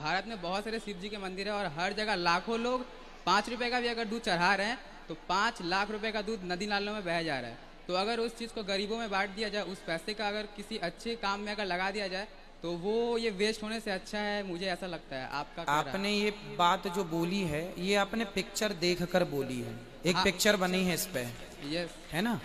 भारत में बहुत सारे शिव जी के मंदिर है और हर जगह लाखों लोग 5 रुपए का भी अगर दूध चढ़ा रहे हैं तो 5 लाख रुपए का दूध नदी नालों में बह जा रहा है। तो अगर उस चीज़ को गरीबों में बांट दिया जाए, उस पैसे का अगर किसी अच्छे काम में अगर लगा दिया जाए तो वो ये वेस्ट होने से अच्छा है, मुझे ऐसा लगता है। आपका क्या राय? आपने ये बात जो बोली है ये आपने पिक्चर देख कर बोली है, एक हाँ। पिक्चर बनी है इस पे, यस। है ना?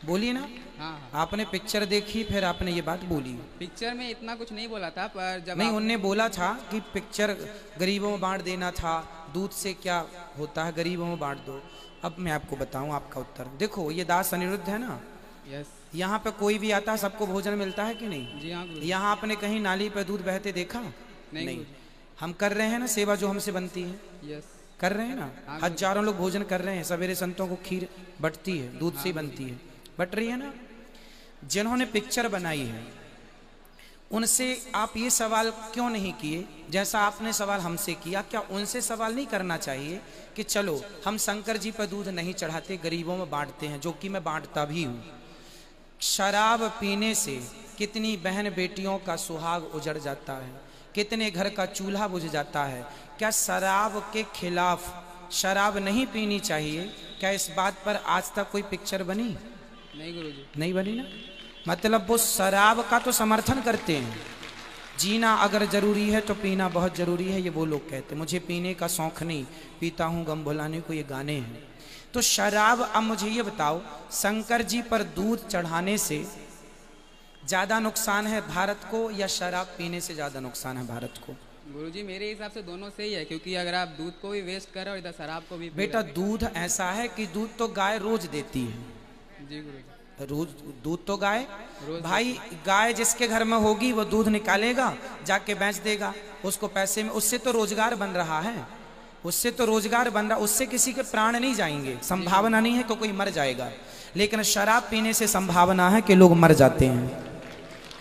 बोलिए ना। हाँ हाँ। आपने पिक्चर देखी फिर आपने ये बात बोली। पिक्चर में इतना कुछ नहीं बोला था, पर जब नहीं, उनने बोला था कि पिक्चर गरीबों में बांट देना था, दूध से क्या होता है, गरीबों में बांट दो। अब मैं आपको बताऊं आपका उत्तर। देखो ये दास अनिरुद्ध है ना, यस। यहाँ पे कोई भी आता है सबको भोजन मिलता है कि नहीं? जी हाँ गुरुजी। यहाँ आपने कहीं नाली पे दूध बहते देखा? नहीं नहीं। गुरुजी। हम कर रहे हैं ना सेवा जो हमसे बनती है, यस। कर रहे हैं ना। हाँ, हजारों लोग भोजन कर रहे हैं, सवेरे संतों को खीर बटती है, दूध से ही हाँ, बनती है, बट रही है ना। जिन्होंने पिक्चर बनाई है उनसे आप ये सवाल क्यों नहीं किए जैसा आपने सवाल हमसे किया? क्या उनसे सवाल नहीं करना चाहिए कि चलो हम शंकर जी पर दूध नहीं चढ़ाते, गरीबों में बांटते हैं, जो कि मैं बांटता भी हूँ। शराब पीने से कितनी बहन बेटियों का सुहाग उजड़ जाता है, कितने घर का चूल्हा बुझ जाता है। क्या शराब के खिलाफ शराब नहीं पीनी चाहिए? क्या इस बात पर आज तक कोई पिक्चर बनी? नहीं गुरुजी। नहीं बनी ना। मतलब वो शराब का तो समर्थन करते हैं, जीना अगर जरूरी है तो पीना बहुत जरूरी है, ये वो लोग कहते हैं। मुझे पीने का शौक नहीं, पीता हूँ गम भुलाने को, ये गाने हैं। तो शराब, अब मुझे ये बताओ, शंकर जी पर दूध चढ़ाने से ज्यादा नुकसान है भारत को या शराब पीने से ज्यादा नुकसान है भारत को? गुरुजी मेरे हिसाब से दोनों सही है, क्योंकि अगर आप दूध को भी वेस्ट कर रहे हो इधर शराब को भी पी बेटा रहे दूध ऐसा है कि दूध तो गाय रोज देती है, हो। जी गुरुजी। रोज दूध तो गाय रोज भाई, गाय जिसके घर में होगी वो दूध निकालेगा, जाके बेच देगा, उसको पैसे में, उससे तो रोजगार बन रहा है, उससे तो रोजगार बन रहा, उससे किसी के प्राण नहीं जाएंगे, संभावना नहीं है कि कोई मर जाएगा। लेकिन शराब पीने से संभावना है कि लोग मर जाते हैं।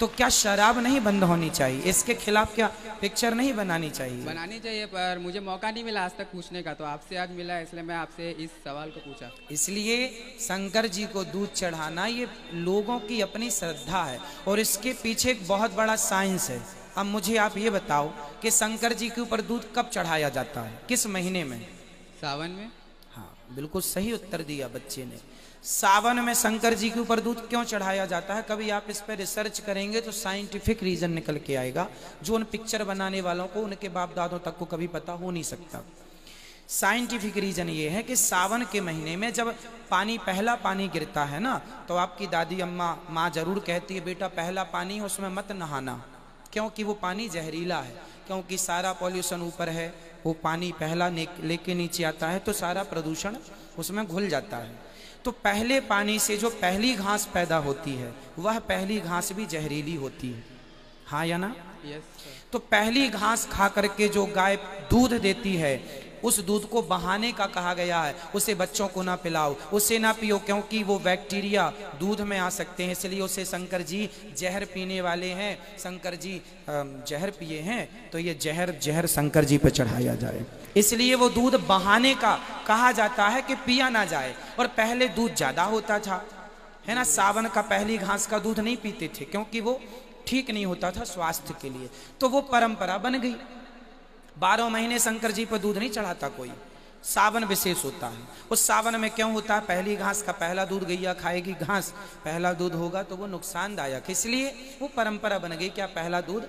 तो क्या शराब नहीं बंद होनी चाहिए? इसके खिलाफ क्या पिक्चर नहीं बनानी चाहिए? बनानी चाहिए, पर मुझे मौका नहीं मिला आज तक पूछने का, तो आपसे आज मिला, इसलिए मैं आपसे इस सवाल को पूछा। इसलिए शंकर जी को दूध चढ़ाना ये लोगों की अपनी श्रद्धा है और इसके पीछे एक बहुत बड़ा साइंस है। अब मुझे आप ये बताओ कि शंकर जी के ऊपर दूध कब चढ़ाया जाता है, किस महीने में? सावन में। हाँ, बिल्कुल सही उत्तर दिया बच्चे ने। सावन में शंकर जी के ऊपर दूध क्यों चढ़ाया जाता है? कभी आप इस पर रिसर्च करेंगे तो साइंटिफिक रीजन निकल के आएगा, जो उन पिक्चर बनाने वालों को, उनके बाप दादों तक को कभी पता हो नहीं सकता। साइंटिफिक रीजन ये है कि सावन के महीने में जब पानी, पहला पानी गिरता है ना, तो आपकी दादी अम्मा माँ जरूर कहती है बेटा पहला पानी है उसमें मत नहाना, क्योंकि वो पानी जहरीला है, क्योंकि सारा पॉल्यूशन ऊपर है, वो पानी पहला लेके नीचे आता है तो सारा प्रदूषण उसमें घुल जाता है। तो पहले पानी से जो पहली घास पैदा होती है वह पहली घास भी जहरीली होती है, हाँ या ना? यस। तो पहली घास खा करके जो गाय दूध देती है उस दूध को बहाने का कहा गया है, उसे बच्चों को ना पिलाओ, उसे ना पियो, क्योंकि वो बैक्टीरिया दूध में आ सकते हैं, इसलिए उसे शंकर जी जहर पीने वाले हैं, शंकर जी जहर पिए हैं, तो ये जहर शंकर जी पे चढ़ाया जाए, इसलिए वो दूध बहाने का कहा जाता है कि पिया ना जाए। और पहले दूध ज्यादा होता था, है ना, सावन का पहली घास का दूध नहीं पीते थे क्योंकि वो ठीक नहीं होता था स्वास्थ्य के लिए, तो वो परंपरा बन गई। 12 महीने शंकर जी पर दूध नहीं चढ़ाता कोई, सावन विशेष होता है। उस सावन में क्यों होता है? पहली घास का पहला दूध, गैया खाएगी घास, पहला दूध होगा तो वो नुकसानदायक, इसलिए वो परंपरा बन गई। क्या पहला दूध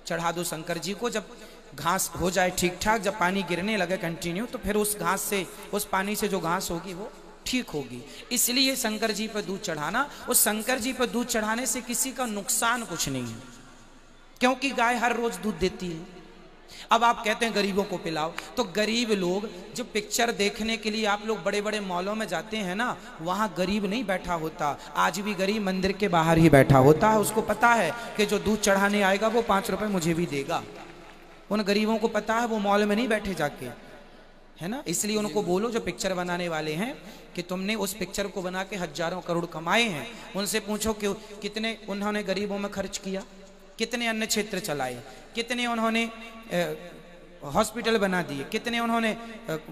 चढ़ा दो शंकर जी को, जब घास हो जाए ठीक ठाक, जब पानी गिरने लगे कंटिन्यू, तो फिर उस घास से, उस पानी से जो घास होगी वो ठीक होगी। इसलिए शंकर जी पर दूध चढ़ाना, उस शंकर जी पर दूध चढ़ाने से किसी का नुकसान कुछ नहीं है, क्योंकि गाय हर रोज दूध देती है। अब आप कहते हैं गरीबों को पिलाओ, तो गरीब लोग जो पिक्चर देखने के लिए आप लोग बड़े बड़े मॉलों में जाते हैं ना, वहां गरीब नहीं बैठा होता, आज भी गरीब मंदिर के बाहर ही बैठा होता है। उसको पता है कि जो दूध चढ़ाने आएगा वो 5 रुपए मुझे भी देगा। उन गरीबों को पता है वो मॉल में नहीं बैठे जाके, है ना। इसलिए उनको बोलो जो पिक्चर बनाने वाले हैं कि तुमने उस पिक्चर को बना के हजारों करोड़ कमाए हैं, उनसे पूछो कि कितने उन्होंने गरीबों में खर्च किया, कितने अन्य क्षेत्र चलाए, कितने उन्होंने हॉस्पिटल बना दिए, कितने उन्होंने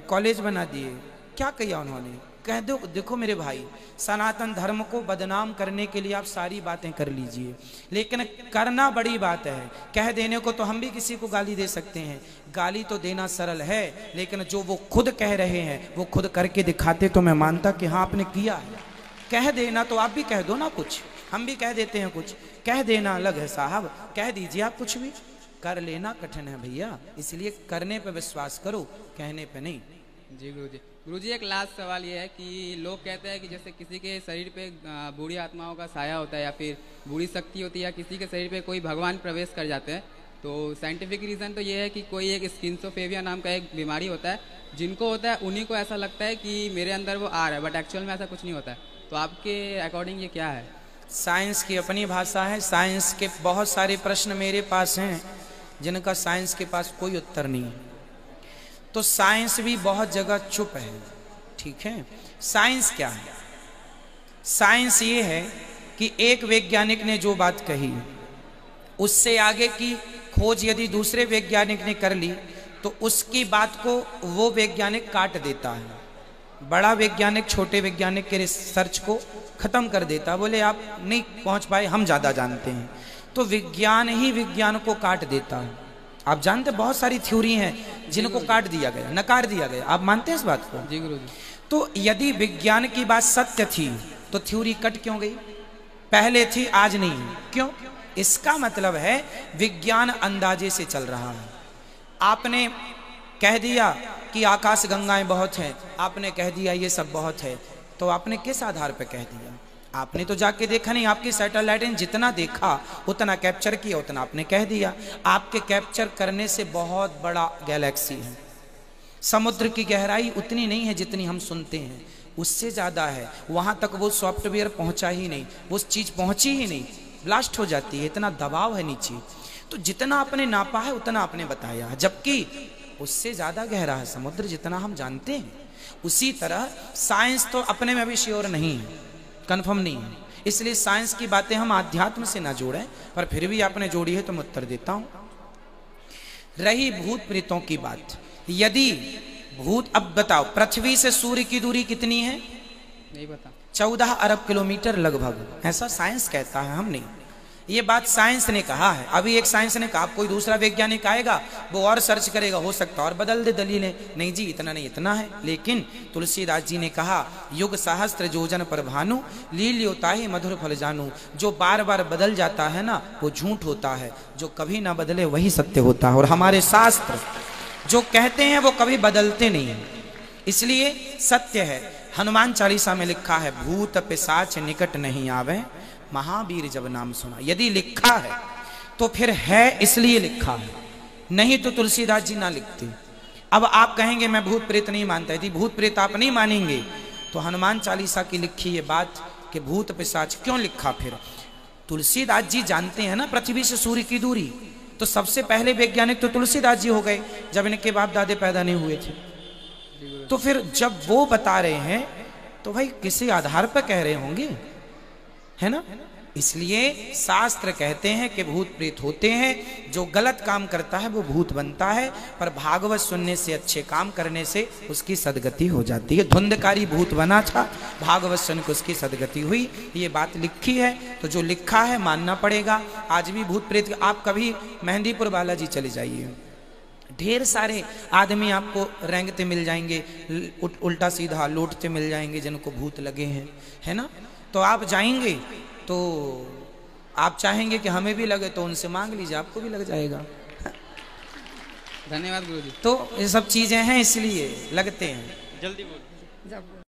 कॉलेज बना दिए, क्या किया उन्होंने? कह दो, देखो मेरे भाई, सनातन धर्म को बदनाम करने के लिए आप सारी बातें कर लीजिए, लेकिन करना बड़ी बात है। कह देने को तो हम भी किसी को गाली दे सकते हैं, गाली तो देना सरल है, लेकिन जो वो खुद कह रहे हैं वो खुद करके दिखाते तो मैं मानता कि हाँ आपने किया है। कह देना तो आप भी कह दो ना कुछ, हम भी कह देते हैं कुछ, कह देना अलग है साहब, कह दीजिए आप कुछ भी, कर लेना कठिन है भैया, इसलिए करने पे विश्वास करो, कहने पे नहीं। जी गुरुजी एक लास्ट सवाल ये है कि लोग कहते हैं कि जैसे किसी के शरीर पे बूढ़ी आत्माओं का साया होता है या फिर बूढ़ी शक्ति होती है या किसी के शरीर पे कोई भगवान प्रवेश कर जाते हैं, तो साइंटिफिक रीज़न तो ये है कि कोई एक स्किन्सोफेबिया नाम का एक बीमारी होता है, जिनको होता है उन्हीं को ऐसा लगता है कि मेरे अंदर वो आ रहा है, बट एक्चुअल में ऐसा कुछ नहीं होता है। तो आपके अकॉर्डिंग ये क्या है? साइंस की अपनी भाषा है, साइंस के बहुत सारे प्रश्न मेरे पास हैं जिनका साइंस के पास कोई उत्तर नहीं है। तो साइंस भी बहुत जगह चुप है, ठीक है। साइंस क्या है? साइंस ये है कि एक वैज्ञानिक ने जो बात कही उससे आगे की खोज यदि दूसरे वैज्ञानिक ने कर ली तो उसकी बात को वो वैज्ञानिक काट देता है। बड़ा वैज्ञानिक छोटे वैज्ञानिक के रिसर्च को खत्म कर देता, बोले आप नहीं पहुंच पाए, हम ज्यादा जानते हैं। तो विज्ञान ही विज्ञान को काट देता है। आप जानते बहुत सारी थ्योरी हैं जिनको काट दिया गया, नकार दिया गया, आप मानते हैं इस बात को? जी गुरुजी। तो यदि विज्ञान की बात सत्य थी तो थ्योरी कट क्यों गई? पहले थी आज नहीं, क्यों? इसका मतलब है विज्ञान अंदाजे से चल रहा है। आपने कह दिया कि आकाश गंगाएं बहुत हैं, आपने कह दिया ये सब बहुत है, तो आपने किस आधार पर कह दिया? आपने तो जाके देखा नहीं, आपकी सैटेलाइट ने जितना देखा उतना कैप्चर किया, उतना आपने कह दिया। आपके कैप्चर करने से बहुत बड़ा गैलेक्सी है, समुद्र की गहराई उतनी नहीं है जितनी हम सुनते हैं, उससे ज्यादा है। वहां तक वो सॉफ्टवेयर पहुंचा ही नहीं, वो चीज पहुंची ही नहीं, ब्लास्ट हो जाती है, इतना दबाव है नीचे। तो जितना आपने नापा है उतना आपने बताया, जबकि उससे ज्यादा गहरा है समुद्र जितना हम जानते हैं। उसी तरह साइंस तो अपने में भी श्योर नहीं है, कंफर्म नहीं है, इसलिए साइंस की बातें हम आध्यात्म से ना जोड़ें, पर फिर भी आपने जोड़ी है तो मैं उत्तर देता हूं। रही भूत प्रेतों की बात, यदि भूत, अब बताओ पृथ्वी से सूर्य की दूरी कितनी है? नहीं पता। 14 अरब किलोमीटर लगभग, ऐसा साइंस कहता है, हम नहीं। ये बात साइंस ने कहा है। अभी एक साइंस ने कहा, कोई दूसरा वैज्ञानिक आएगा वो और सर्च करेगा, हो सकता और बदल दे दलीलें, नहीं जी इतना नहीं इतना है। लेकिन तुलसीदास जी ने कहा, युग सहस्त्र योजन पर भानु लील्योताहि मधुर फल जानू। जो बार बार बदल जाता है ना वो झूठ होता है, जो कभी ना बदले वही सत्य होता है। और हमारे शास्त्र जो कहते हैं वो कभी बदलते नहीं है, इसलिए सत्य है। हनुमान चालीसा में लिखा है, भूत पिशाच निकट नहीं आवे, महावीर जब नाम सुना। यदि लिखा है तो फिर है इसलिए लिखा है, नहीं तो तुलसीदास जी ना लिखते। अब आप कहेंगे मैं भूत प्रेत नहीं मानता, यदि भूत प्रेत आप नहीं मानेंगे तो हनुमान चालीसा की लिखी ये बात कि भूत पिशाच क्यों लिखा? फिर तुलसीदास जी जानते हैं ना पृथ्वी से सूर्य की दूरी, तो सबसे पहले वैज्ञानिक तो तुलसीदास जी हो गए जब इनके बाप दादे पैदा नहीं हुए थे। तो फिर जब वो बता रहे हैं तो भाई किसी आधार पर कह रहे होंगे, है ना? इसलिए शास्त्र कहते हैं कि भूत प्रेत होते हैं, जो गलत काम करता है वो भूत बनता है, पर भागवत सुनने से, अच्छे काम करने से उसकी सदगति हो जाती है। धुंधकारी भूत बना था, भागवत सुन के उसकी सदगति हुई, ये बात लिखी है, तो जो लिखा है मानना पड़ेगा। आज भी भूत प्रेत, आप कभी मेहंदीपुर बालाजी चले जाइए, ढेर सारे आदमी आपको रेंगते मिल जाएंगे, उल्टा सीधा लौटते मिल जाएंगे जिनको भूत लगे हैं, है ना? तो आप जाएंगे तो आप चाहेंगे कि हमें भी लगे, तो उनसे मांग लीजिए, आपको भी लग जाएगा। धन्यवाद गुरुजी। तो ये सब चीजें हैं इसलिए लगते हैं। जल्दी बोल।